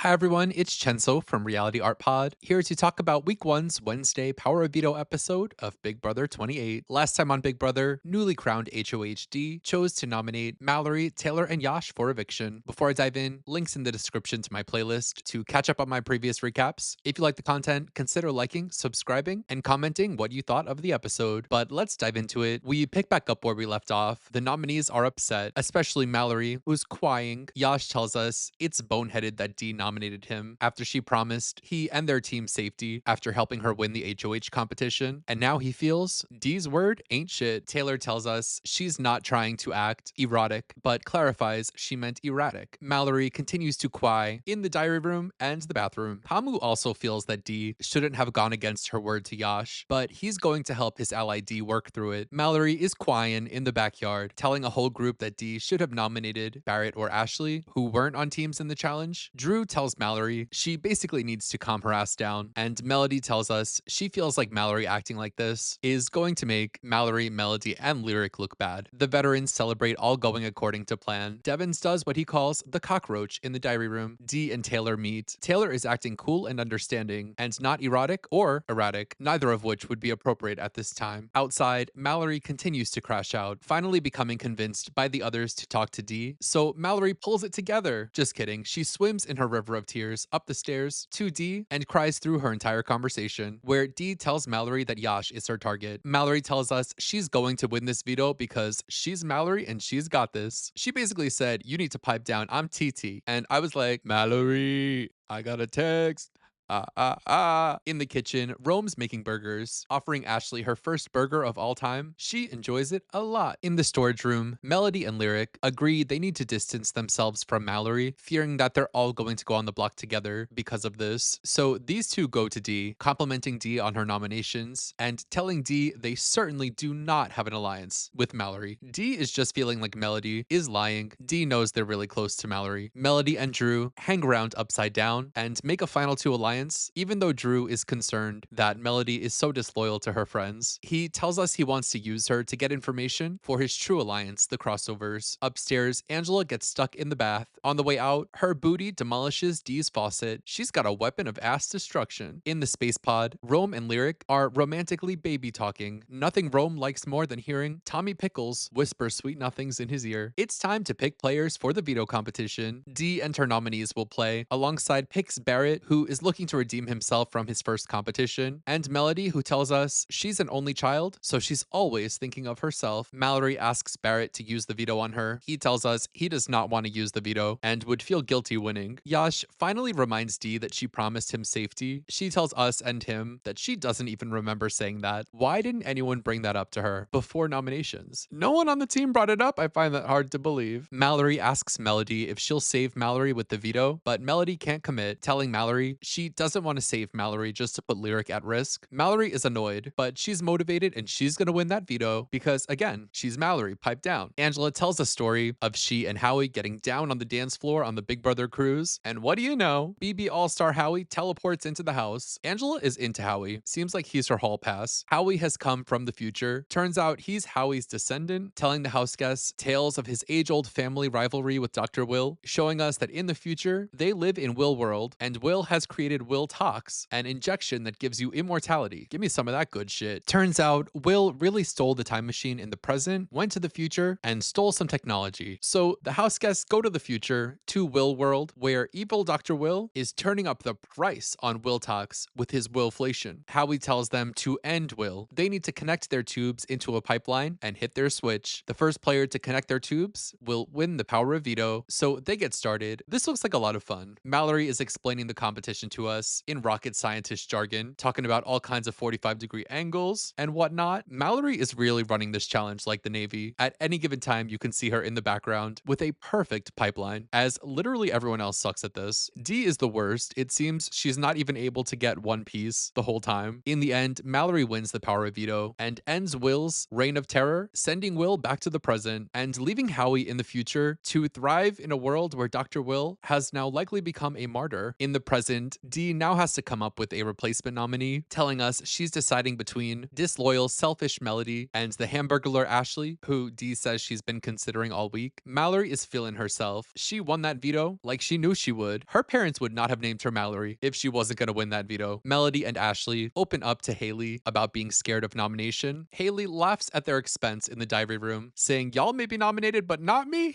Hi everyone, it's Chenso from Reality Art Pod, here to talk about week one's Wednesday Power of Veto episode of Big Brother 28. Last time on Big Brother, newly crowned HOHD chose to nominate Mallory, Taylor, and Yash for eviction. Before I dive in, links in the description to my playlist to catch up on my previous recaps. If you like the content, consider liking, subscribing, and commenting what you thought of the episode. But let's dive into it. We pick back up where we left off. The nominees are upset, especially Mallory, who's crying. Yash tells us it's boneheaded that Dee nominated him after she promised he and their team safety after helping her win the HOH competition. And now he feels Dee's word ain't shit. Taylor tells us she's not trying to act erotic, but clarifies she meant erratic. Mallory continues to cry in the diary room and the bathroom. Hamu also feels that Dee shouldn't have gone against her word to Yash, but he's going to help his ally Dee work through it. Mallory is crying in the backyard, telling a whole group that Dee should have nominated Barrett or Ashley, who weren't on teams in the challenge. Drew tells Mallory she basically needs to calm her ass down, and Melody tells us she feels like Mallory acting like this is going to make Mallory, Melody, and Lyric look bad. The veterans celebrate all going according to plan. Devins does what he calls the cockroach in the diary room. Dee and Taylor meet. Taylor is acting cool and understanding, and not erotic or erratic, neither of which would be appropriate at this time. Outside, Mallory continues to crash out, finally becoming convinced by the others to talk to Dee, so Mallory pulls it together. Just kidding, she swims in her river of tears up the stairs to Dee and cries through her entire conversation, where Dee tells Mallory that Yash is her target. Mallory tells us she's going to win this veto because she's Mallory and she's got this. She basically said, "You need to pipe down, I'm TT." And I was like, Mallory, I got a text. In the kitchen, Rome's making burgers, offering Ashley her first burger of all time. She enjoys it a lot. In the storage room, Melody and Lyric agree they need to distance themselves from Mallory, fearing that they're all going to go on the block together because of this. So these two go to Dee, complimenting Dee on her nominations and telling Dee they certainly do not have an alliance with Mallory. Dee is just feeling like Melody is lying. Dee knows they're really close to Mallory. Melody and Drew hang around upside down and make a final two alliance, even though Drew is concerned that Melody is so disloyal to her friends. He tells us he wants to use her to get information for his true alliance, the crossovers. Upstairs, Angela gets stuck in the bath. On the way out, her booty demolishes Dee's faucet. She's got a weapon of ass destruction. In the space pod, Rome and Lyric are romantically baby talking. Nothing Rome likes more than hearing Tommy Pickles whisper sweet nothings in his ear. It's time to pick players for the veto competition. Dee and her nominees will play alongside Pix Barrett, who is looking to redeem himself from his first competition, and Melody, who tells us she's an only child, so she's always thinking of herself. Mallory asks Barrett to use the veto on her. He tells us he does not want to use the veto and would feel guilty winning. Yash finally reminds Dee that she promised him safety. She tells us and him that she doesn't even remember saying that. Why didn't anyone bring that up to her before nominations? No one on the team brought it up. I find that hard to believe. Mallory asks Melody if she'll save Mallory with the veto, but Melody can't commit, telling Mallory she doesn't want to save Mallory just to put Lyric at risk. Mallory is annoyed, but she's motivated and she's gonna win that veto because, again, she's Mallory, pipe down. Angela tells a story of she and Howie getting down on the dance floor on the Big Brother cruise, and what do you know? BB All-Star Howie teleports into the house. Angela is into Howie. Seems like he's her hall pass. Howie has come from the future. Turns out he's Howie's descendant, telling the house guests tales of his age-old family rivalry with Dr. Will, showing us that in the future, they live in Will World, and Will has created Will Tox, an injection that gives you immortality. Give me some of that good shit. Turns out, Will really stole the time machine in the present, went to the future, and stole some technology. So the house guests go to the future, to Will World, where evil Dr. Will is turning up the price on Will Tox with his Willflation. Howie tells them to end Will. They need to connect their tubes into a pipeline and hit their switch. The first player to connect their tubes will win the power of veto, so they get started. This looks like a lot of fun. Mallory is explaining the competition to us in rocket scientist jargon, talking about all kinds of 45-degree angles and whatnot. Mallory is really running this challenge like the Navy. At any given time, you can see her in the background with a perfect pipeline, as literally everyone else sucks at this. Dee is the worst. It seems she's not even able to get one piece the whole time. In the end, Mallory wins the power of veto and ends Will's reign of terror, sending Will back to the present and leaving Howie in the future to thrive in a world where Dr. Will has now likely become a martyr. In the present, Dee Dee now has to come up with a replacement nominee, telling us she's deciding between disloyal, selfish Melody and the Hamburglar Ashley, who Dee says she's been considering all week. Mallory is feeling herself. She won that veto like she knew she would. Her parents would not have named her Mallory if she wasn't going to win that veto. Melody and Ashley open up to Haley about being scared of nomination. Haley laughs at their expense in the diary room, saying, "Y'all may be nominated, but not me."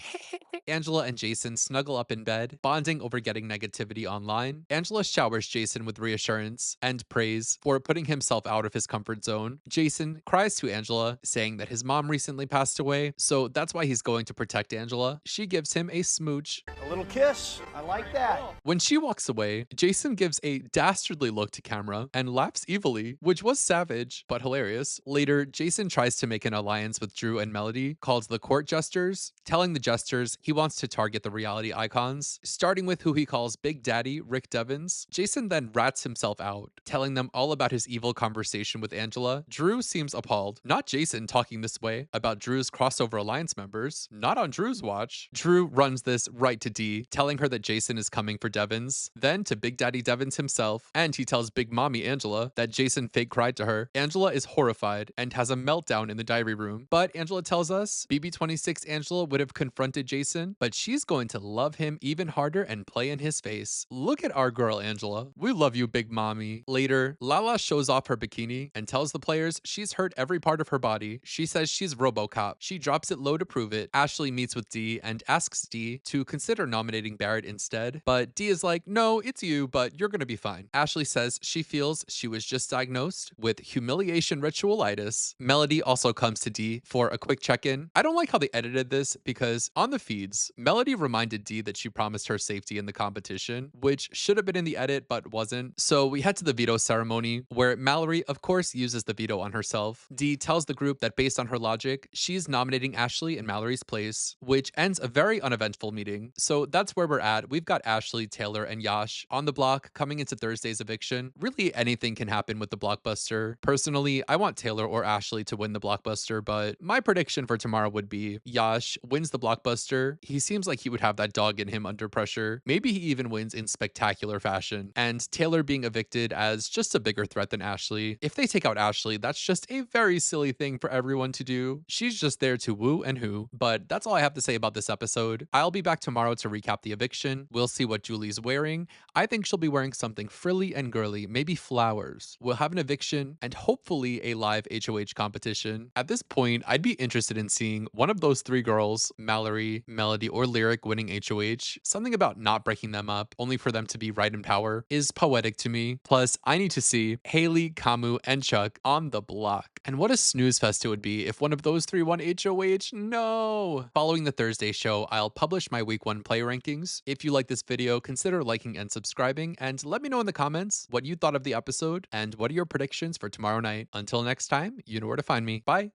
Angela and Jason snuggle up in bed, bonding over getting negativity online. Angela showers Jason with reassurance and praise for putting himself out of his comfort zone. Jason cries to Angela, saying that his mom recently passed away, so that's why he's going to protect Angela. She gives him a smooch. A little kiss. I like that. When she walks away, Jason gives a dastardly look to camera and laughs evilly, which was savage but hilarious. Later, Jason tries to make an alliance with Drew and Melody called the Court Jesters, telling the Jesters he wants to target the reality icons, starting with who he calls Big Daddy Rick Devens. Jason then rats himself out, telling them all about his evil conversation with Angela. Drew seems appalled. Not Jason talking this way about Drew's crossover alliance members. Not on Drew's watch. Drew runs this right to Dee, telling her that Jason is coming for Devens, then to Big Daddy Devens himself, and he tells Big Mommy Angela that Jason fake cried to her. Angela is horrified and has a meltdown in the diary room, but Angela tells us BB26 Angela would have confronted Jason, but she's going to love him even harder and play in his face. Look at our girl Angela. We love you, Big Mommy. Later, Lala shows off her bikini and tells the players she's hurt every part of her body. She says she's RoboCop. She drops it low to prove it. Ashley meets with Dee and asks Dee to consider nominating Barrett instead, but Dee is like, "No, it's you, but you're gonna be fine." Ashley says she feels she was just diagnosed with humiliation ritualitis. Melody also comes to Dee for a quick check-in. I don't like how they edited this because on the feeds, Melody reminded Dee that she promised her safety in the competition, which should have been in the edit but wasn't. So we head to the veto ceremony where Mallory, of course, uses the veto on herself. Dee tells the group that based on her logic, she's nominating Ashley in Mallory's place, which ends a very uneventful meeting. So that's where we're at. We've got Ashley, Taylor, and Yash on the block coming into Thursday's eviction. Really, anything can happen with the blockbuster. Personally, I want Taylor or Ashley to win the blockbuster, but my prediction for tomorrow would be Yash wins the blockbuster. He seems like he would have that dog in him under pressure. Maybe he even wins in spectacular fashion. And Taylor being evicted as just a bigger threat than Ashley. If they take out Ashley, that's just a very silly thing for everyone to do. She's just there to woo and who. But that's all I have to say about this episode. I'll be back tomorrow to recap the eviction. We'll see what Julie's wearing. I think she'll be wearing something frilly and girly, maybe flowers. We'll have an eviction and hopefully a live HOH competition. At this point, I'd be interested in seeing one of those three girls, Mallory, Melody, or Lyric, winning HOH. Something about not breaking them up, only for them to be right in power, is poetic to me. Plus, I need to see Haley, Kamu, and Chuck on the block. And what a snooze fest it would be if one of those three won HOH. No! Following the Thursday show, I'll publish my week 1 play rankings. If you like this video, consider liking and subscribing, and let me know in the comments what you thought of the episode and what are your predictions for tomorrow night. Until next time, you know where to find me. Bye!